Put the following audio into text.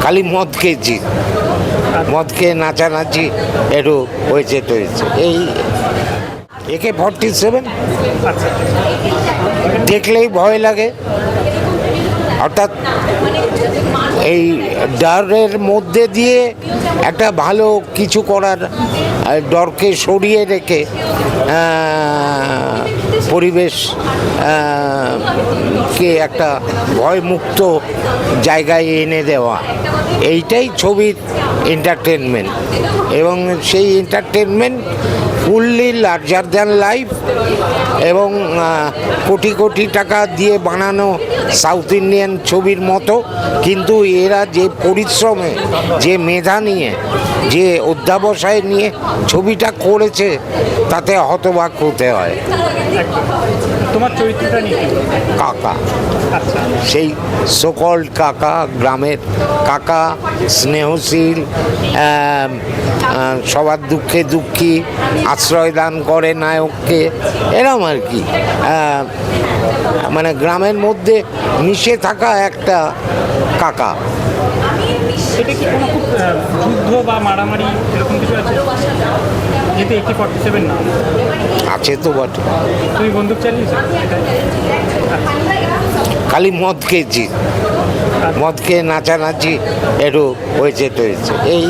খালি মদ খেয়েছি, মদ খেয়ে নাচানাচি একটু হয়েছে টয়েছে। এই AK-47 আচ্ছা, দেখলেই ভয় লাগে। অর্থাৎ এই ডরের মধ্যে দিয়ে একটা ভালো কিছু করার ডরকে সরিয়ে রেখে পরিবেশ কে একটা ভয়মুক্ত জায়গায় এনে দেওয়া, এইটাই ছবির এন্টারটেনমেন্ট। এবং সেই entertainment fully larger than life এবং কোটি কোটি টাকা দিয়ে বানানো সাউথ ইন্ডিয়ান ছবির মতো, কিন্তু এরা যে পরিশ্রমে, যে মেধা নিয়ে, যে অধ্যাবসায় নিয়ে ছবিটা করেছে, তাতে হতবাক হতে হয়। তোমার চরিত্রটা নিয়ে কি বলবে? কাকা, আচ্ছা, সেই সকল্ড কাকা, গ্রামের কাকা, স্নেহশীল, সবার দুঃখে দুঃখী, আশ্রয় দান করে নায়ককে, এরম আর কি। মানে গ্রামের মধ্যে মিশে থাকা একটা কাকা। এটা কি কোনো খুব যুদ্ধ বা মারামারি এরকম কিছু আছে? যেহেতু AK-47 না, আছে তো বটে, তুমি বন্দুক চালিয়েছো? খালি মদ খেয়েছি, মদ খেয়ে নাচানাচি একটু হয়েছে টয়েছে। এই